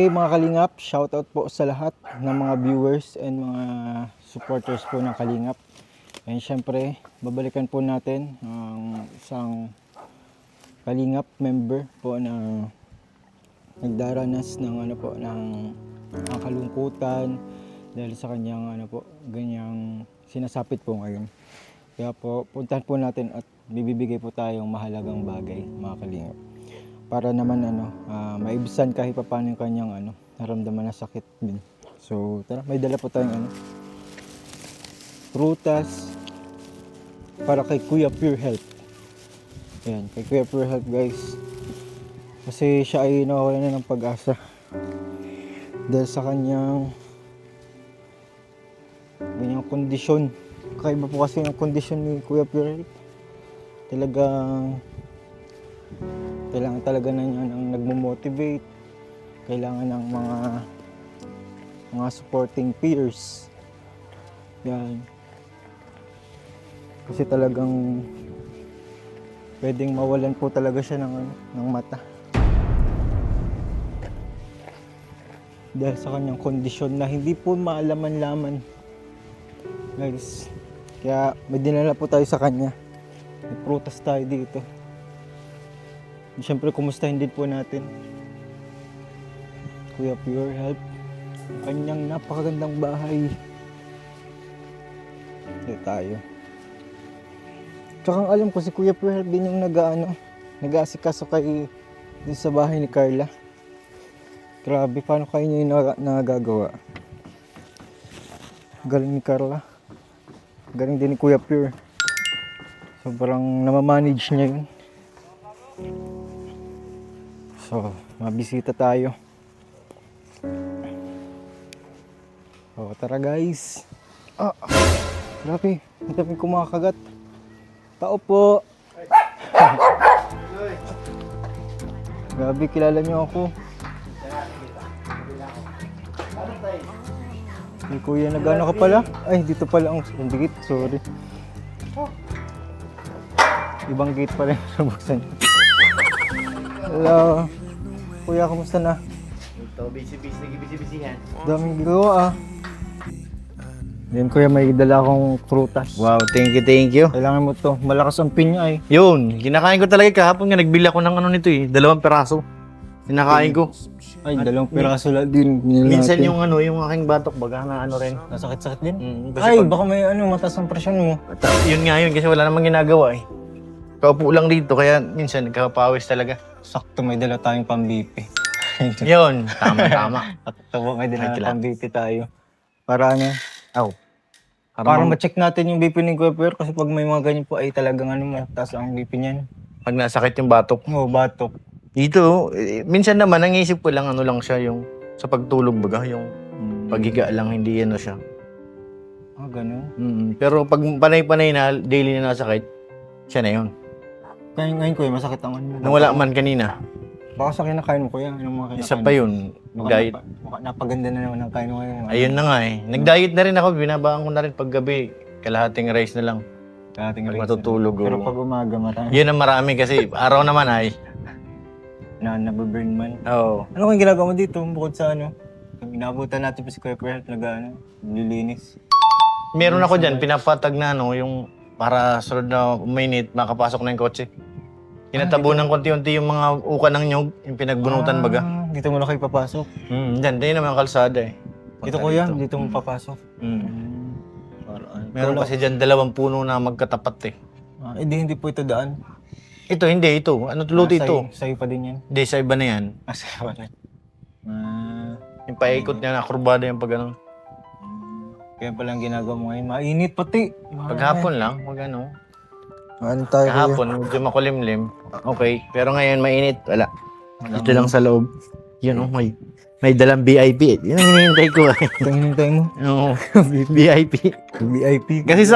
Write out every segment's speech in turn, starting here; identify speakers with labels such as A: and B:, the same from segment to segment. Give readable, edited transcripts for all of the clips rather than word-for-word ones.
A: Okay mga Kalingap, shoutout po sa lahat ng mga viewers and mga supporters po ng Kalingap. And syempre, babalikan po natin ang isang Kalingap member po na nagdaranas ng ng kalungkutan dahil sa kanyang ganyang sinasapit po ngayon. Kaya po, puntahan po natin at bibibigay po tayong mahalagang bagay mga Kalingap. Para naman maibsan kahit pa paano yung kanyang naramdaman na sakit din. So tara, may dala po tayong prutas para kay Kuya Pure Health. Ayan, kay Kuya Pure Health guys. Kasi siya ay nawawalan na ng pag-asa dahil sa kanyang kondisyon. Kakaiba po kasi yung kondisyon ni Kuya Pure Health. Kailangan talaga na niya ng nagmo-motivate. Kailangan ng mga supporting peers. Yan. Kasi talagang pwedeng mawalan po talaga siya ng mata. Dahil sa kanyang kondisyon na hindi po maalaman-laman. Guys, kaya may dinala po tayo sa kanya. May prutas tayo dito. Siyempre, kumustahin din po natin Kuya Pure Health, kanyang napakagandang bahay. Dito tayo. Tsaka alam ko si Kuya Pure Health din yung nag-aasikaso kay din sa bahay ni Carla. Grabe, paano kayo niya yung nagagawa? Galing ni Carla. Galing din ni Kuya Pure. Sobrang namamanage niya yun. So, mabisita tayo. So, tara guys. Grabe, ang dami kumakagat. Tao po. Grabe, kilala niyo ako. Hey, kuya, nagano ka pala? Ay, dito pala ang gate, sorry. Ibang gate pala yung nabuksan. Hello. Kuya, kamusta na?
B: Ito, busy yan.
A: Daming ginagawa Yan kuya, may dala akong prutas.
B: Wow, thank you.
A: Kailangan mo to. Malakas ang pinya
B: Yun, kinakain ko talaga kahapon nga, nagbili ako ng nito 2 peraso. Kinakain ko.
A: Ay, 2 piraso lang din.
B: Minsan yung aking batok baga na rin.
A: Nasakit-sakit din?
B: Kasi
A: Ay, baka may mataas ang presyon mo.
B: Yun nga yun, kasi wala namang ginagawa Kaupo lang dito, kaya minsan nagkapawis talaga.
A: Sakto, may dala tayong pang-BP.
B: Yun, tama.
A: Sakto, may dala
B: Ay,
A: tayong pang-BP tayo. Para
B: Para
A: ma-check natin yung BP ni Kuya Pure kasi pag may mga ganyan po ay talagang mataas ang BP niyan.
B: pag nasakit yung batok.
A: Oo, batok.
B: Dito, minsan naman, ang isip ko lang, lang siya yung sa pagtulog baga, yung paghiga lang, hindi siya.
A: Ganun.
B: Pero pag panay-panay na, daily na nasakit, siya na yun.
A: Ngayon kuya, masakit ang mo.
B: Nung wala man kanina,
A: Baka sa kinakain mo kuya, anong mga kinakain
B: isa pa yun, diet.
A: Napaganda na naman ang kain mo ngayon.
B: Ayun na nga Nag-diet na rin ako, binabaan ko na rin pag gabi. Kalahating rice na lang.
A: Kalahating
B: Pag
A: rice
B: matutulog.
A: Pero pag umaga marami.
B: Yun ang marami kasi araw naman
A: Nababurn man.
B: Oo.
A: Ano kung ginagawa mo dito bukod sa inabutan natin pa si Kuya Pure Health nililinis.
B: Meron ako dyan, pinapatag na yung para sunod na uminit, makapasok na yung kotse. Tinatabunan konti-unti yung mga uka ng nyog, yung pinagbunutan baga.
A: Dito mo na kayo papasok.
B: Dyan naman ang kalsada
A: Dito kuya, dito mo papasok.
B: Meron kasi dyan 2 puno na magkatapat
A: Hindi po ito daan.
B: Ito, hindi. Ito. Ano tuluto ito?
A: Sa'yo pa din yan.
B: Hindi, sa iba na yan.
A: Sa'yo pa din.
B: Yung paikot niya na kurbada yung pag
A: Kaya palang ginagawa mo ngayon. Mainit pati.
B: Paghapon lang,
A: Ano tayo
B: kahapon, medyo makulimlim. Okay. Pero ngayon, mainit. Wala. Ito lang sa loob. Yun, may dalang VIP. Yun ang hinihintay ko
A: Ito ang hinintay mo?
B: Oo. VIP.
A: VIP.
B: Kasi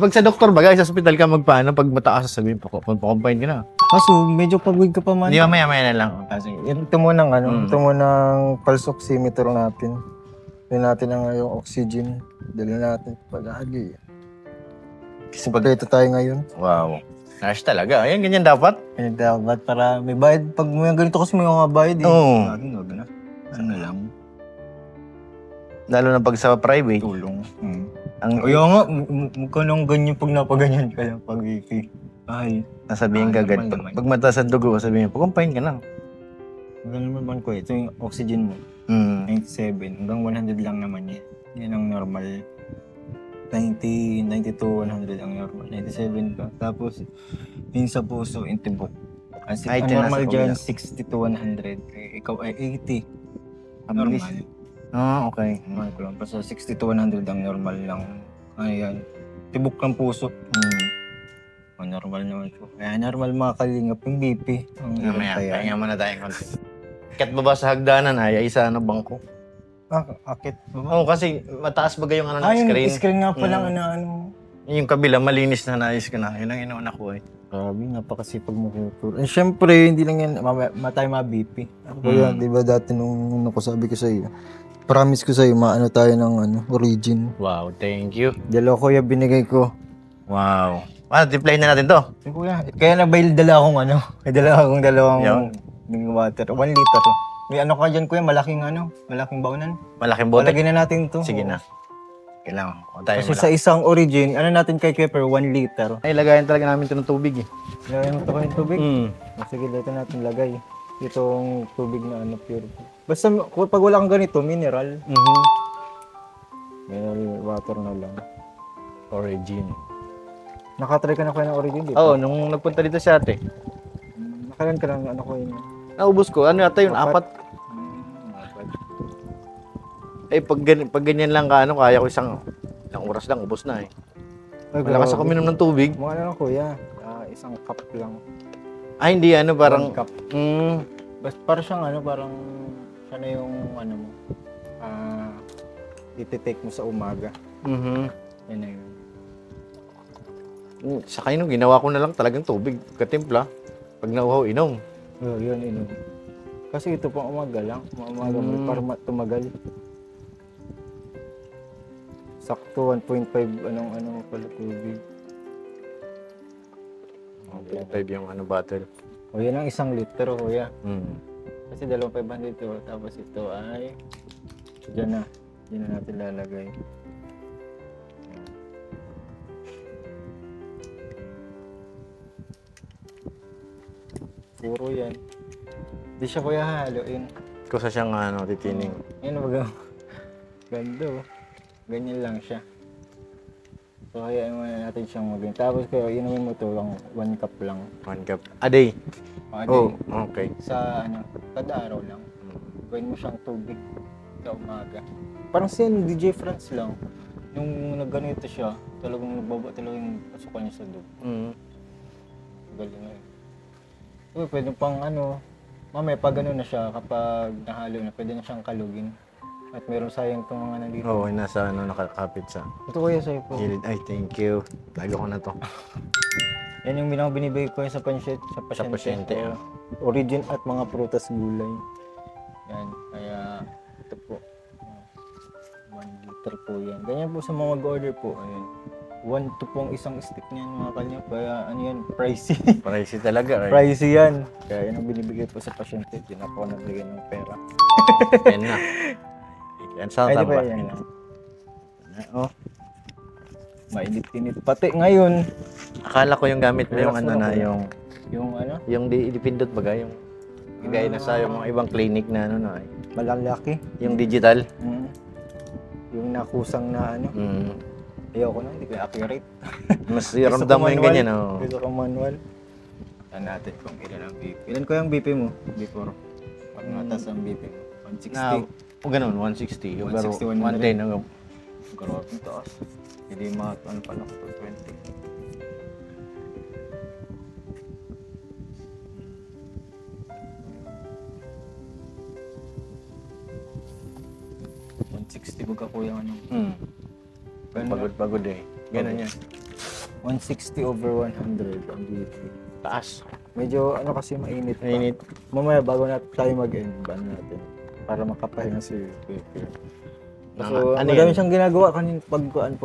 B: pag sa doktor baga, sa hospital ka magpaano, pag mataas sasabihin, pa-combine ka na.
A: Kaso, medyo pagwig ka pa man.
B: Hindi, maya-maya na lang.
A: Ito mo ng pulse oximeter natin. Dali natin yung oxygen. Dali natin palagi. Kasi ito tayo ngayon.
B: Wow. Nice talaga. Ayan, ganyan dapat.
A: Dapat para may bayad. Pag may ganito kasi may mga bayad
B: Oo.
A: Laging wag na. ano lang,
B: Lalo na pag sa private.
A: tulong.
B: Ang
A: Kaya nga, mukha nang ganyan pag napaganyan ka lang pag BP. Ay,
B: sasabihin ka agad.
A: normal naman.
B: Pag mataas ang dugo, sabihin, pag-combine ka lang.
A: ganun naman ko ito yung oxygen mo.
B: Mm.
A: 97 hanggang 100 lang naman yan. Yan ang normal. 90, 92, 100 ang normal. 97 ka. Tapos, yung sa puso, yung tibok.
B: Ay,
A: Ang
B: ito
A: normal
B: nasa
A: dyan,
B: kabila.
A: 60 to 100. Eh, ikaw ay 80.
B: Mabilis.
A: Normal.
B: Okay.
A: Normal ko lang. Basta 60 to 100 ang normal lang. Ayan. Tibok ng puso. Normal naman po. Kaya normal mga kalingap yung BP. Ang hirap
B: Mamaya,
A: kaya.
B: pahinga muna tayo konti. Kat ba ba sa hagdanan ay isa ano bangko?
A: Akit.
B: Oo, kasi mataas ba yung ano ng
A: Yung
B: screen?
A: screen nga pala ano.
B: Yung kabila, malinis na naayos ko na. Yun ang inuuna ko eh.
A: Grabe, napakasipag mo kay Eh, syempre, hindi lang yan, matay BP. Ako yan, di ba dati nung sabi ko sa iyo, promise ko sa iyo, maano tayo ng origin.
B: Wow, thank you.
A: Dalawa kuya binigay ko.
B: Wow. Ano, tiplayin na natin to.
A: Eh, kuya, kaya dala akong may dala akong dalawang
B: Yun.
A: drinking water. 1 liter. May ano ka dyan kuya, malaking baunan.
B: Malaking bote.
A: Palagyan na natin to.
B: Sige
A: Oo.
B: na. Kailangan. O tayo
A: Kasi
B: mula.
A: sa isang origin, natin kay Kepper, 1 liter.
B: Ay, lagayan talaga namin ito ng tubig eh.
A: Lagyan mo ito kayong tubig.
B: Mm.
A: Sige, dito natin lagay. Itong tubig na pure. Basta pag wala kang ganito, mineral. Mineral water na lang.
B: Origin.
A: Nakatry ka na kayo ng origin dito?
B: Oo, nung nagpunta dito si ate,
A: Nakalan ka ng ko yun.
B: naubos ko. Ano yata yun? Apat. Eh, pag ganyan lang ka, kaya ko ilang oras lang, ubos na eh. Malakas ako minom ng tubig.
A: Mga ano lang kuya, isang cup lang.
B: Ay, hindi parang...
A: 1 cup. Basta parang siyang parang siya na yung mo. Ititake mo sa umaga. Yan na yun.
B: Saka yun, ginawa ko na lang talagang tubig. Katimpla. Pag nauhaw, inom.
A: Oh, yun, inom. Kasi ito pang umaga lang. Umaga mo para tumagal. Sakto 1.5 pala tubig.
B: 1.5 yung bottle.
A: O yan ang 1 liter kuya. Kasi 2,500 ito. Tapos ito ay dyan na. Dyan na natin lalagay. Puro yan. Hindi siya kuya haluin.
B: Kusa siyang titining.
A: Yan baga. Ganda oh. Ganyan lang siya. So hayaan muna natin siyang maging. Tapos kaya inumin mo ito lang 1 cup lang.
B: 1 cup. A day.
A: Oh,
B: Okay.
A: sa kada araw lang. Gawin mo siyang tubig sa umaga. Parang si DJ France lang. Nung nagganito siya, talagang nagbaba talaga yung pasukan niya sa dugo. Galing na yun. So, pwede pang mamaya pag na siya, kapag nahalo na, pwede na siyang kalugin. At meron sayang itong mga nandito.
B: Oo, nasa nakakapit sa
A: Ito kuya sa'yo po.
B: gilid. Ay, thank you. Tago ko na to.
A: Yan yung binibigay ko sa pasyente.
B: Sa pasyente,
A: O, origin at mga prutas gulay. Yan, kaya ito po. 1 liter po yan. Ganyan po sa mga mag-order po. Ayan. 1 to pong isang stick niyan mga kanya. Kaya yan, pricey.
B: Pricey talaga. Right?
A: Pricey yan. Kaya yan ang binibigay po sa pasyente. Hindi na po nagbigay ng pera.
B: Yan na. Yan sa
A: Ay, di ba
B: tama.
A: yan?
B: Oh,
A: Mainit-init. Pati ngayon,
B: akala ko yung gamit mo yung
A: Relax na ako.
B: yung
A: yung
B: yung dipindot baga yung gaya na sa yung mga ibang clinic na
A: malalaki.
B: yung digital.
A: Yung nakusang na ayoko na, hindi ko accurate.
B: Mas ramdam mo yung ganyan. Oh.
A: Gusto ko manual. Saan natin kung ilan ang BP. Ilan ko yung BP mo? Before. Pag matas ang BP mo. 160.
B: Na, ganun, 160. Yung
A: 160,
B: 110. hanggang-
A: Grabe ang taas. Hindi pala ko 20. $160 baga ko yung Ganun na.
B: Pagod eh. Ganun yan.
A: 160 over 100 ang BP.
B: Taas.
A: Medyo kasi mainit pa.
B: Mainit.
A: Mamaya bago tayo mag-end, ban natin. Para makapahinga si Pepe. So,
B: Ano
A: madami
B: yan?
A: siyang ginagawa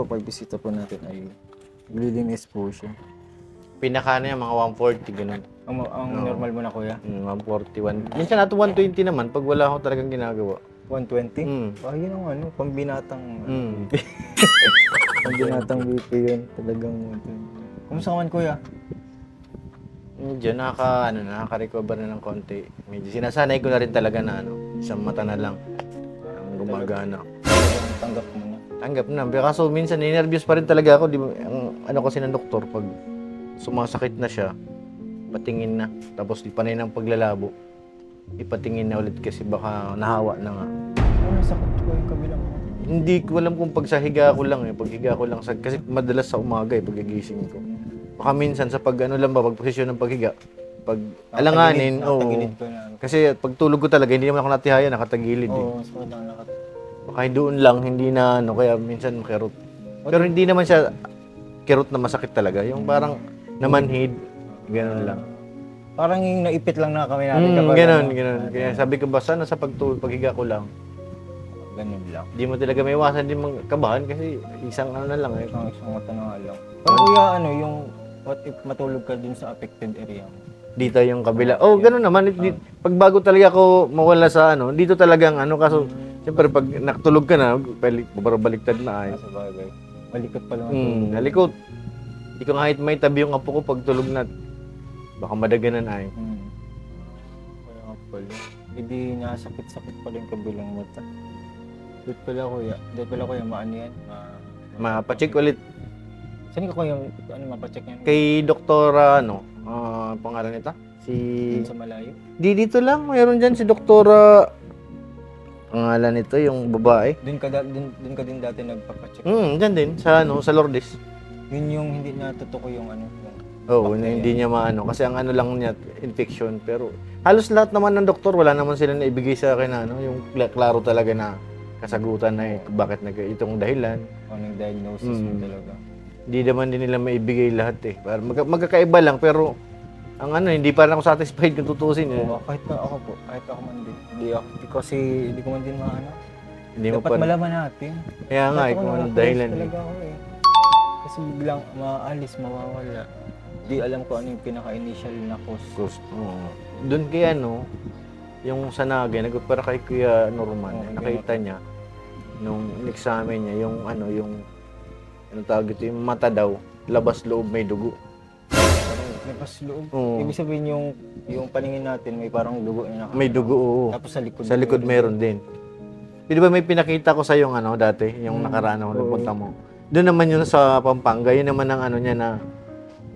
A: pag bisita po natin ay lilinis po siya.
B: Pinaka yan, mga 140. Ganun.
A: Ang
B: Oo.
A: normal mo na kuya?
B: 141. Minsan nato 120 naman pag wala ako talagang ginagawa.
A: 120?
B: Mm.
A: Yun ang ano, pambinatang,
B: Mm.
A: pambinatang BP yun. Talagang 120. Kumusta ka man kuya?
B: Medyo nakaka-recover na ng konti. Medyo sinasanay ko na rin talaga na isang mata na lang ang gumagana.
A: Talagang tanggap mo na.
B: Tanggap na. Kaso minsan, nervous pa rin talaga ako. Di ba, ang ano kasi ng doktor, pag sumasakit na siya, patingin na. Tapos di panay ng paglalabo. Ipatingin na ulit kasi baka nahawa na nga.
A: Nasakit ko yung kabilang mo.
B: Hindi ko alam kung pag sa higa ko lang paghiga ko lang kasi madalas sa umaga paggigising ko. Baka minsan sa pag pag posisyon ng paghiga, pag alanganin,
A: Nakatagilid ko na.
B: Kasi pag tulog ko talaga, hindi naman ako natihayan, nakatagilid eh.
A: Oo, mas magandang
B: Baka doon lang, hindi na kaya minsan makirot. Pero hindi naman siya kirot na masakit talaga. Yung parang namanhid, gano'n lang.
A: Parang yung naipit lang na kami natin kapag
B: Gano'n. Kaya sabi ko ba, sana sa paghiga ko lang,
A: ganun lang.
B: di mo talaga may iwasan din kabahan kasi isang ano na lang eh.
A: Isang mata na nga lang. Pero kuya, yung what if matulog ka dun sa affected area mo?
B: Dito yung kabila. Oh, gano'n naman. Pag bago talaga ako mawala sa dito talagang kaso, siyempre pag nakatulog ka na, baliktad na ay.
A: Sa bagay. Malikot pa lang.
B: Nalikot. Hindi ko kahit may tabi yung apo ko pag tulog na. Baka madaganan ay.
A: Kaya nga pala. Hindi nasakit-sakit pala yung kabilang mata. Dito pala kuya, maano yan?
B: Mapacheck ulit.
A: Saan ka kuya, mapacheck yan?
B: Kay doktora, pangalan nito?
A: Dun sa malayo?
B: Dito lang, mayroon dyan si doktora. Pangalan nito, yung babae.
A: Dun ka din dati nagpapacheck.
B: Dyan din, sa Lourdes.
A: Yun yung hindi natutuko yung
B: Oo, hindi niya maano. Kasi ang lang niya, infection. Pero halos lahat naman ng doktor, wala naman sila na ibigay sa akin na yung klaro talaga na kasagutan na bakit itong dahilan.
A: Anong diagnosis mo talaga?
B: Hindi naman din nila maibigay lahat eh. Magkakaiba lang, pero ang hindi pa rin ako satisfied kung tutusin eh.
A: Oo, kahit ako man din. Hindi ko man din maano.
B: Hindi mo
A: Dapat
B: pa.
A: malaman natin.
B: Kaya nga,
A: Dapat
B: kung anong
A: wala
B: dahilan eh.
A: talaga ako eh. Kasi biglang maalis, mawawala. Di alam ko ano yung pinaka-initial na cause.
B: Oo. Doon kay yung sa Naga, nagpapara kay Kuya Norman, nakita niya, nung in-examine niya, yung tawag ito, yung mata daw, labas loob may dugo.
A: May pasloob.
B: Oo.
A: Ibig sabihin yung paningin natin may parang dugo na
B: May dugo, oo.
A: Tapos sa likod.
B: Sa likod meron din. Di ba may pinakita ko sa yung dati, yung nakaraan ako nagpunta mo. Doon naman yun sa Pampanga, yun naman ang niya na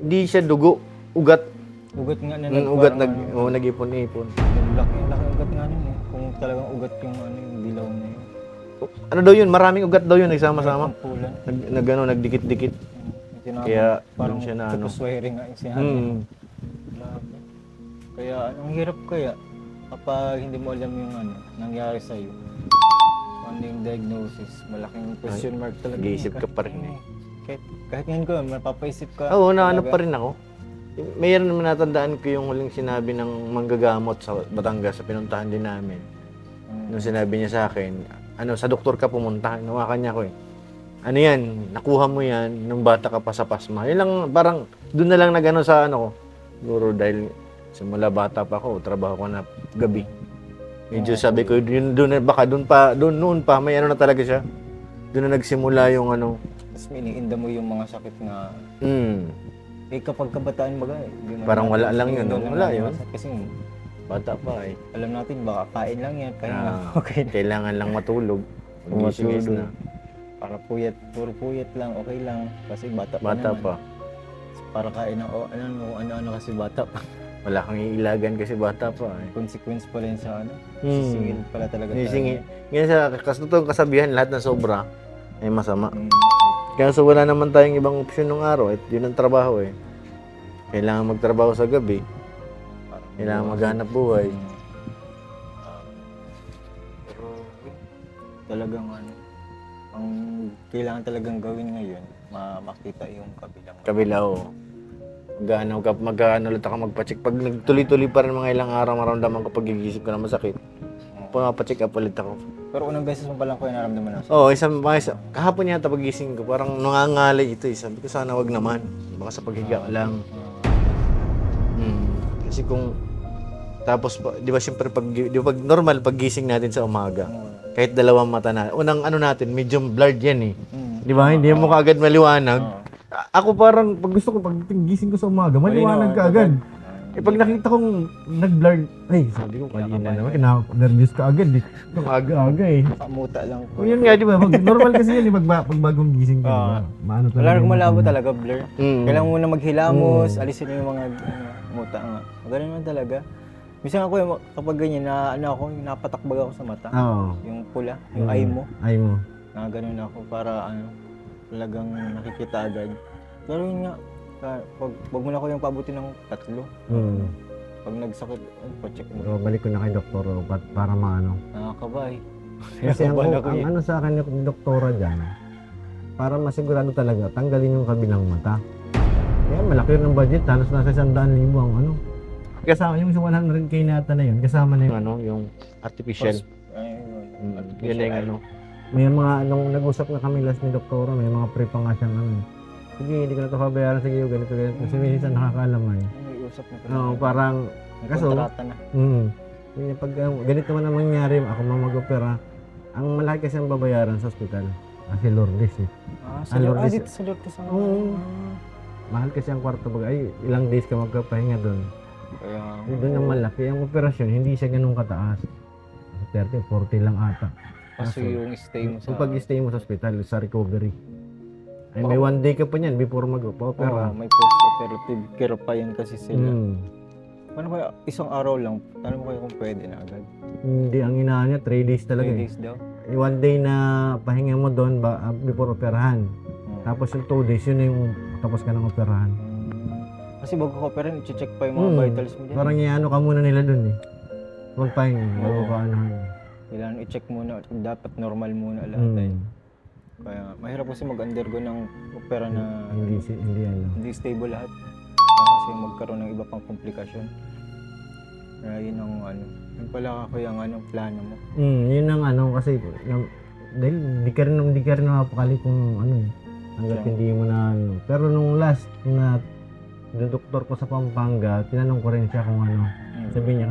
B: hindi siya dugo, ugat.
A: Ugat nga na
B: Ugat nag-ipon-ipon.
A: Laki ugat nga nun eh. Kung talagang ugat yung yung dilaw na yun.
B: Ano daw yun? Maraming ugat daw yun, nagsama-sama.
A: Pulan.
B: Nagdikit-dikit. Kaya
A: parang
B: doon siya na
A: swearing nga yung sinabi. Grabe. Kaya ang hirap kaya kapag hindi mo alam yung nangyari sa'yo. Ano yung diagnosis, malaking question mark talaga.
B: Nag-iisip ka pa rin eh.
A: Kahit ngayon ko, mapapaisip ka.
B: Oo, pa rin ako. Mayroon naman natandaan ko yung huling sinabi ng manggagamot sa Batangas sa pinuntahan din namin. Nung sinabi niya sa akin, sa doktor ka pumunta, nawakan niya ko eh. Ano yan, nakuha mo yan nung bata ka pa sa pasma. Yun lang, parang doon na lang sa ko. Siguro dahil simula bata pa ako, trabaho ko na gabi. Medyo sabi ko, noon pa, may na talaga siya. Doon na nagsimula yung
A: Tapos iniinda mo yung mga sakit na kapag kabataan
B: parang wala lang yun, no? Wala yun.
A: Kasi
B: Bata pa eh.
A: alam natin, baka kain lang yan, okay.
B: Kailangan lang matulog. Magising na.
A: Para puro puyat lang, okay lang. Kasi bata pa
B: Bata
A: naman.
B: pa.
A: Para kain ng ano kasi bata pa.
B: Wala kang iilagan kasi bata pa eh.
A: Consequence pala yun sa sisingin pala talaga.
B: Sisingin. Ngayon totoong kasabihan, lahat na sobra ay masama.
A: Mm.
B: Kaya so wala naman tayong ibang opsyon ng araw. At yun ang trabaho eh. Kailangan magtrabaho sa gabi. Kailangan maghanap buhay.
A: Pero talagang ang kailangan talagang gawin ngayon, makita yung kabilang.
B: Kabilao. Magano ulit ako magpa-check. Pag nagtuloy-tuloy pa rin mga ilang araw, maramdaman ko pag gigising ko na masakit. Pumapacheck up ulit ako.
A: Pero unang beses mo pa lang ko yung naramdaman na.
B: Oo, kahapon yata pagising ko, parang nangangalay ito eh. Sabi ko sana wag naman. Baka sa paghiga lang. Kasi kung tapos di ba siyempre pag normal paggising natin sa umaga, kahit dalawang mata na, unang ano natin, medyo blurred yan eh. Di ba? Hindi mo kaagad maliwanag. Ako parang pag gusto ko pag gising ko sa umaga, maliwanag ka agad. Eh pag nakita kong nag-blur, ay, sabi ko kanina naman, nervous ka agad eh. Nung aga-aga eh.
A: Kamuta lang po.
B: O yun nga, di ba? Normal kasi yun eh, pag bagong gising ka, di ba? Maano
A: Wala
B: talaga.
A: nang malabo talaga, blur.
B: Mm.
A: Kailangan muna maghilamos, alisin mo yung mga muta nga. Ganun naman talaga. Minsan ako yung kapag ganyan na ako, napatakbag ako sa mata.
B: Oo.
A: Yung pula, yung eye mo.
B: Ay mo.
A: Na ganun ako para talagang nakikita agad. Pero yun nga, wag mo na ko yung pabuti ng 3.
B: Hmm.
A: Pag nagsakit, pa-check mo.
B: So, balik ko na kay doktor para maano.
A: Nakakabay.
B: Kasi ang
A: Nakakabala ko eh.
B: ano sa akin ng doktora dyan, para masigurado talaga, tanggalin yung kabilang mata. Kaya malaki rin ang budget, halos nasa 100,000 ang ano. Kasama yung sa 100K nata na yun, kasama na yung ano, yung artificial. Yun na yung ano. May mga nung nag-usap na kami last ni doktora, may mga pre pa nga siyang ano. Sige, hindi ko na ito kabayaran, sige, ganito. Kasi minsan nakakaalam ay.
A: May usap na
B: Oo, parang,
A: May
B: kaso,
A: kontrata na.
B: Yun, pag ganito man ang mangyari, ako mag-opera, ang malaki kasi ang babayaran sa ospital. Kasi Lourdes eh.
A: Sa
B: Lourdes.
A: dito sa Lourdes ang...
B: Mahal kasi ang kwarto pag ay ilang days ka magpapahinga doon.
A: Kaya...
B: Doon ang malaki. Ang operasyon, hindi siya ganun kataas. 30, 40 lang ata.
A: Kasi yung stay mo sa...
B: Kung pag-stay mo sa ospital, sa recovery. Ay, may 1 day ka pa niyan before mag-opera.
A: May post-operative care pa yan kasi sila. Paano kaya isang araw lang? Paano mo kaya kung pwede na agad?
B: Hindi, ang inaan niya, 3 days
A: 3
B: talaga
A: days daw?
B: 1 day na pahinga mo doon before operahan. Tapos yung 2 days, yun na yung tapos ka ng operahan.
A: Kasi bago ka operahan, i-check pa yung mga vitals mo dyan.
B: Parang iano ka muna nila doon eh. Huwag pahinga, bago ka ano.
A: Kailangan i-check muna, dapat normal muna lahat eh. Kaya mahirap kasi mag-undergo ng opera na hindi stable lahat. Kasi magkaroon ng iba pang komplikasyon. Kaya yun ang yun pala ako yung plano mo.
B: Yun ang kasi dahil di ka rin mapakali kung hanggat hindi mo na Pero nung last na doktor ko sa Pampanga, tinanong ko rin siya kung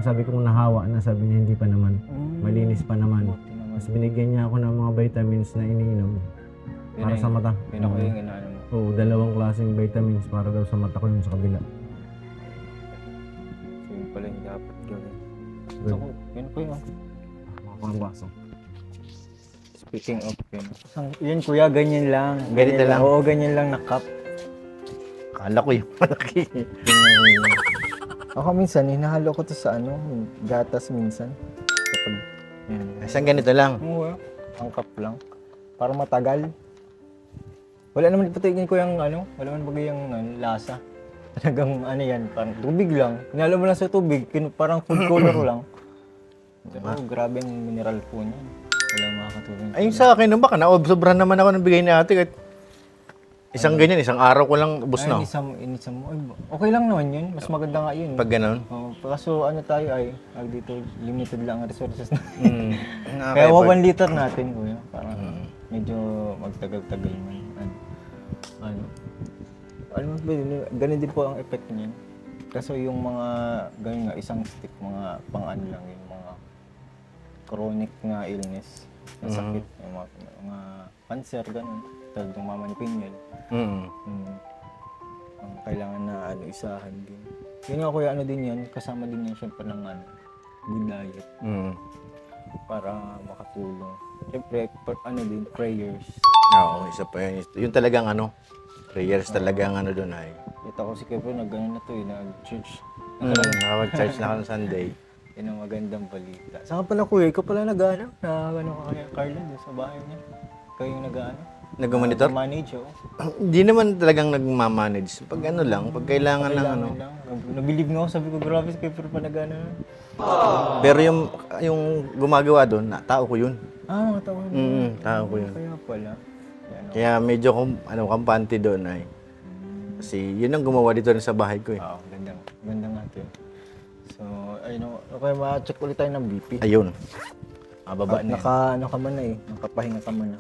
B: sabi ko kung nahawa na, sabi niya hindi pa naman. Malinis pa naman. Mas binigyan niya ako ng mga vitamins na iniinom para sa mata.
A: Yun ako yung inaano mo.
B: Oo, 2 klaseng vitamins para daw sa mata ko yung sa kabila.
A: So yun pala yung dapat gawin.
B: Good.
A: So, yun po yun.
B: Makabaso.
A: Speaking of yun kuya, ganyan lang.
B: Ganito lang?
A: Oo, ganyan lang na cup.
B: Kala ko yung malaki.
A: Ako minsan, hinahalo ko to sa gatas minsan. Kapag,
B: Isang ganito lang.
A: Oo, ang cup lang. Para matagal. Wala naman ipatigin ko yung wala naman bagay yung lasa. Talagang yan, parang tubig lang. Hinalo mo lang sa tubig, parang food color lang. Pero grabe ang mineral po niya. Wala makakatulong.
B: Ayun sa akin, baka sobrahan naman ako ng bigay ni ate. Kahit isang ganyan, isang araw ko lang ubos na.
A: Inisam mo. Ay, okay lang naman yun. Mas maganda nga yun.
B: Pag ganun.
A: Kaso tayo ay, dito limited lang ang resources na.
B: Kaya
A: 1 liter natin, kuya. Parang medyo magtagal-tagal man. Ganun din po ang effect niyan. Kaso yung mga, ganun nga, isang stick, mga pang-ano lang yung mga chronic nga illness, na sakit, yung mga cancer, ganun. Talad ng mama ni Pinyel. Kailangan na isahan din. Yun nga kuya, din yan, kasama din yan syempre ng good diet. Para makatulong. Syempre, din, prayers.
B: Oo, isa pa yun. Yun talagang prayers talagang doon ay.
A: Kita ko si Kevin, nag-ano na to nag-church.
B: Nakapag-charge na ako ng Sunday.
A: Yan ang magandang balita. Saka pala kuya, ikaw pala nag-ano? Nag-ano ka kaya Carla doon sa bahay niya? Kayo yung nag-ano?
B: Nag-monitor?
A: Manage,
B: Hindi naman talagang nag-manage. Pag lang, pag kailangan ng
A: lang. Nabilib nga ako, sabi ko, grabe si Kevin pa nag-ano.
B: Pero yung gumagawa doon, tao ko yun.
A: Mga tao yun.
B: Tao ko yun.
A: Kaya pala.
B: Kaya medyo kampante doon ay. Kasi yun ang gumawa dito rin sa bahay ko eh.
A: Oo, ganda nga ito. So, okay, ma-check ulit tayo ng BP.
B: Ayun.
A: Baba na ka man na nakapahinga ka man na.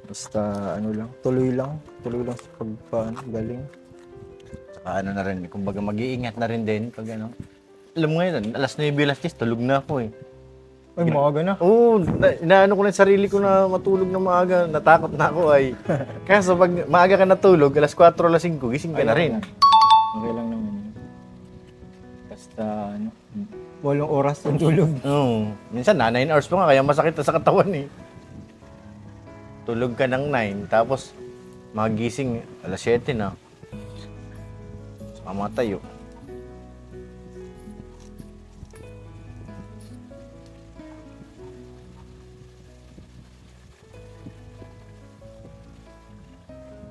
A: Basta lang, tuloy lang sa galing.
B: Paano na rin, kumbaga mag-iingat na rin din pag ano. Alam mo ngayon, alas 9, alas 10, tulog na ako eh.
A: Ay, maaga na.
B: Oo, inaano ko na yung sarili ko na matulog na maaga, natakot na ako ay. Kaso pag maaga ka natulog, alas 4, alas 5, gising ka na rin.
A: Okay lang naman yun. Basta, 8 oras yung tulog.
B: Oo, minsan 9 hours pa nga, kaya masakit na sa katawan eh. Tulog ka ng 9, tapos magising, alas 7 na. Mamatayo.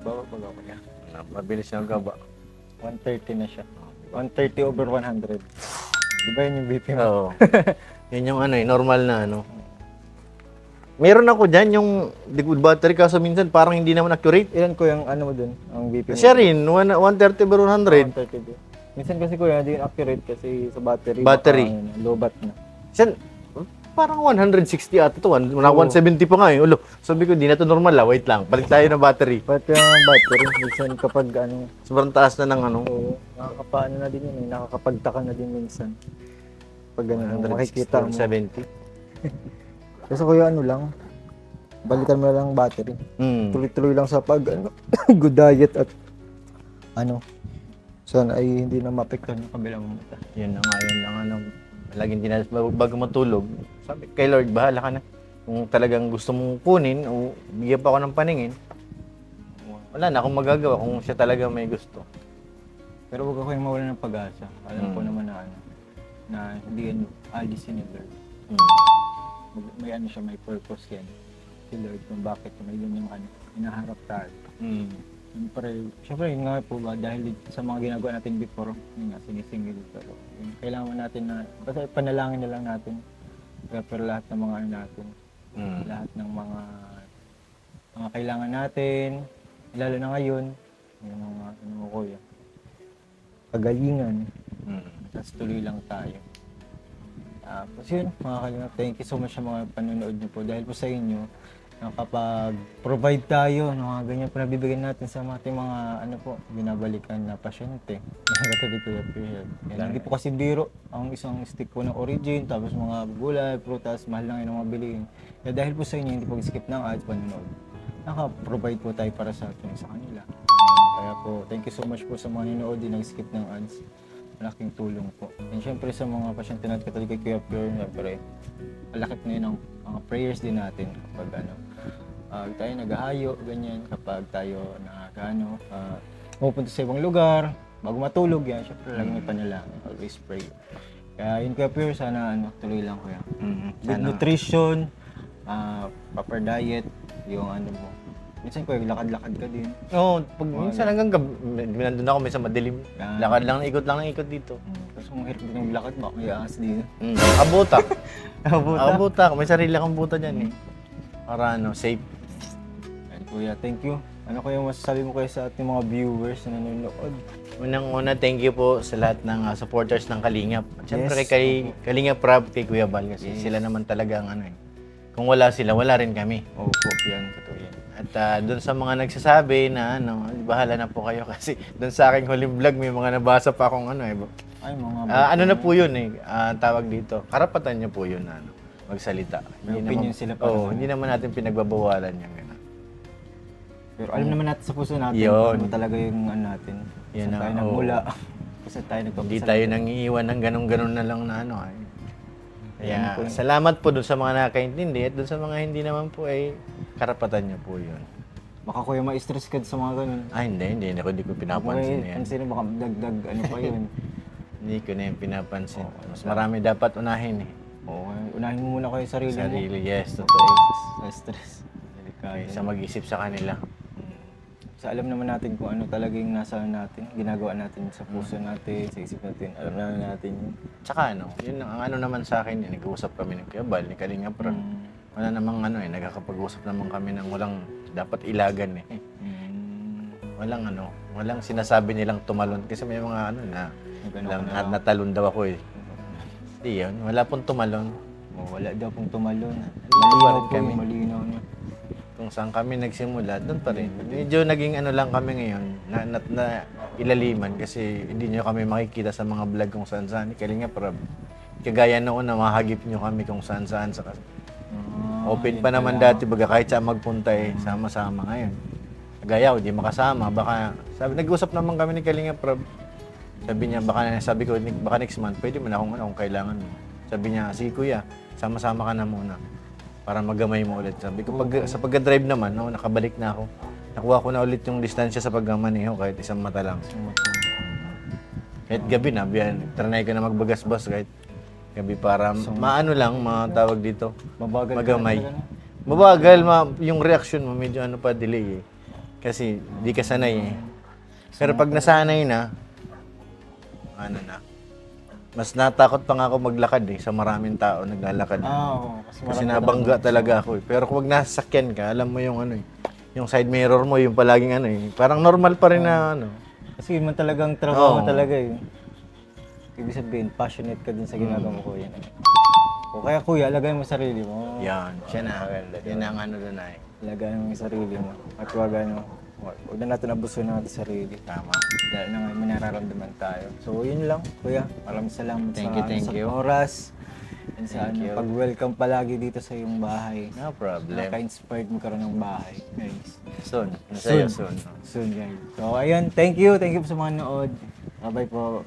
A: Bawa pag ako niya.
B: Mabilis yung gaba.
A: 130 na siya. 130 over 100. Di ba yun yung BP mo?
B: Oo. Yan yung ano eh, normal na ano. Meron ako dyan yung liquid battery kaso minsan parang hindi naman accurate.
A: Ilan ko yung ano mo dun? Ang BP mo?
B: Siya rin, 130 over 100.
A: 130 din. Minsan kasi kuya, hindi yun accurate kasi sa battery.
B: Battery.
A: baka, low bat na.
B: Siya, parang 160 ata ito. 170 pa nga eh. Ulo, sabi ko, di na to normal ah. Wait lang, balik tayo ng battery.
A: Pati yung battery, minsan kapag ano,
B: Sobrang taas na ng ano.
A: so, nakakapaano na din yun eh, nakakapagtaka na din minsan. Pag ano, makikita mo.
B: 170.
A: Kasi kuya ano lang, balikan mo na lang ang battery. Tuloy-tuloy lang sa pag ano, good diet at ano, sana ay hindi na maapektuhan yung kabilang mata.
B: Yun na nga, yun lang ano. Laging bago matulog, sabi, kay Lord, bahala ka na. Kung talagang gusto mong kunin o bigyan pa ako ng paningin, wala na akong magagawa kung siya talaga may gusto.
A: Pero huwag ako yung mawala ng pag-asa. Alam ko naman na ano, na hindi yan alisin ni Lord. May ano siya, may purpose yan. Si Lord kung bakit may yung ano, inaharap tayo. Siyempre, yun nga po ba, dahil sa mga ginagawa natin before, yun nga, sinisingil. Pero yun, kailangan natin na, basta panalangin na lang natin. Pero lahat ng mga ano natin, lahat ng mga kailangan natin, lalo na ngayon, yung mga, ano mo kuya, kagalingan, tapos tuloy lang tayo. Tapos yun, mga kalingap, thank you so much sa mga panonood niyo po. Dahil po sa inyo, nakapag-provide tayo ng mga ganyan po nabibigyan natin sa ating mga ano po, binabalikan na pasyente. Katulad ko yung pre-health. Hindi po kasi biro ang isang stick po ng Origin, tapos mga gulay, prutas, mahal lang yun ang mabilihin. Kaya dahil po sa inyo, hindi po skip ng ads, panonood. Naka-provide po tayo para sa atin sa kanila. Kaya po, thank you so much po sa mga nanood din nag-skip ng ads. Malaking tulong po. And syempre sa mga pasyente natin katulad kay Kuya Pure, syempre, malakit na yun ang mga prayers din natin kapag ano, tayo naghahayo, ganyan, kapag tayo pupunta sa ibang lugar, bago matulog yan, syempre lagi may panalangin, always pray. Kaya yun Kuya Pure, sana ano, tuloy lang kuya. Good nutrition, proper diet, yung ano mo. Minsan kuya, lakad-lakad ka din.
B: Oo, pag minsan hanggang gabi, nandun ako, minsan madilim. Lakad lang, ikot lang ng ikot dito.
A: Kasi kung hirap din ng lakad, baka may ahas din.
B: Abutak. Abutak, may sarili kang buta dyan eh. Para ano, safe.
A: Ayun kuya, thank you. Ano kuya masasabi mo kuya sa ating mga viewers na nanonood?
B: Unang-una, thank you po sa lahat ng supporters ng Kalingap. At syempre
A: Yes.
B: kay Kalingap Rob, kay Kuya Bal kasi sila naman talaga ang ano eh. Kung wala sila, wala rin kami.
A: Opo, yan, totoo yan.
B: At doon sa mga nagsasabi na ano, bahala na po kayo kasi doon sa aking huling vlog may mga nabasa pa akong ano eh.
A: Ay, mga
B: Ano na po yun eh, tawag dito. Karapatan niyo po yun na ano, magsalita.
A: May opinion sila para
B: Oo,
A: sa-
B: hindi naman natin pinagbabawalan yung gano'n.
A: Pero alam naman natin sa puso natin
B: Yun.
A: kung ano talaga yung ano natin.
B: Yun
A: Saan
B: ang-
A: tayo
B: oo.
A: nagmula. Kasi tayo
B: Hindi
A: nagpapasalamat.
B: tayo nang iiwan ng ganun-ganun na lang na ano ay. Kaya
A: Ayan po yun.
B: salamat po doon sa mga nakakaintindi at doon sa mga hindi naman po ay karapatan niyo po yun.
A: Baka kuya ma-stress ka sa mga ganun.
B: Hindi ko pinapansin yan.
A: Kasi baka dagdag ano pa yun.
B: Hindi ko na yung pinapansin. Mas marami dapat unahin eh.
A: Oo, unahin mo muna kayo sarili mo.
B: Sarili, yes, totoo.
A: Sa stress.
B: Kaysa mag-isip sa kanila.
A: Sa alam naman natin kung ano talagang nasa natin, ginagawa natin sa puso natin, sa isip natin, alam naman natin yun.
B: Tsaka ano, yun ang ano naman sa akin, nag-uusap kami ng Kuya Bal, ni Kalinga Prab. Wala namang ano eh, nagkakapag-usap naman kami ng walang dapat ilagan eh. Walang ano, walang sinasabi nilang tumalon. Kasi may mga ano na, natalon daw ako eh. Hindi yun, wala pong tumalon.
A: Wala daw pong tumalon.
B: Malinaw
A: Malinaw
B: kami.
A: po, malinaw na.
B: Kung saan kami nagsimula, doon pa rin. Medyo naging ano lang kami ngayon, ilaliman kasi hindi nyo kami makikita sa mga vlog kung saan-saan. Kalinga Prab. Kagaya noon na mahagip nyo kami kung saan-saan. Open pa naman dati, baga kahit saan magpunta sama-sama ngayon. Kagaya ko, di makasama. Baka, nag-usap naman kami ni Kalinga Prab. Sabi ko, baka next month, pwede mo na kung kailangan mo. Sabi niya, si Kuya, sama-sama ka na muna. Para magamay mo ulit. Sabi ko, sa pagka-drive naman, nakabalik na ako. Nakuha ko na ulit yung distansya sa pagmamaneho kahit isang mata lang. Kahit gabi na, trinay ko na magbagas-bas kahit gabi para maano lang, matawag dito,
A: Mabagal ka
B: magamay.
A: talaga, no?
B: Mabagal, yung reaction mo, medyo ano pa, delay Kasi di ka sanay Pero pag nasanay na, ano na, mas natakot pa nga ako maglakad sa maraming tao naglalakad.
A: Oo.
B: Kasi nabangga talaga ako Pero kung nasasakyan ka, alam mo yung yung side mirror mo, yung palaging parang normal pa rin na
A: Kasi yun man talagang trabaho mo talaga Ibig sabihin, passionate ka din sa ginagawa mo, kuya. O kaya kuya, alagay mo sarili mo.
B: Yan, siya na. Yan ang doon
A: Alagay mo yung sarili mo. At huwag huwag na natin abusuin natin sarili.
B: Tama.
A: Dahil na may nararamdaman tayo. So yun lang, kuya. Maraming salamat
B: Thank
A: sa
B: you.
A: oras. And sa
B: Thank you.
A: pag-welcome palagi dito sa iyong bahay.
B: No problem.
A: Naka-inspired mo karoon ng bahay, guys.
B: Soon. Nasa'yo soon.
A: Soon, guys. So, ayun. Thank you. Thank you po sa mga nanood. Bye-bye po.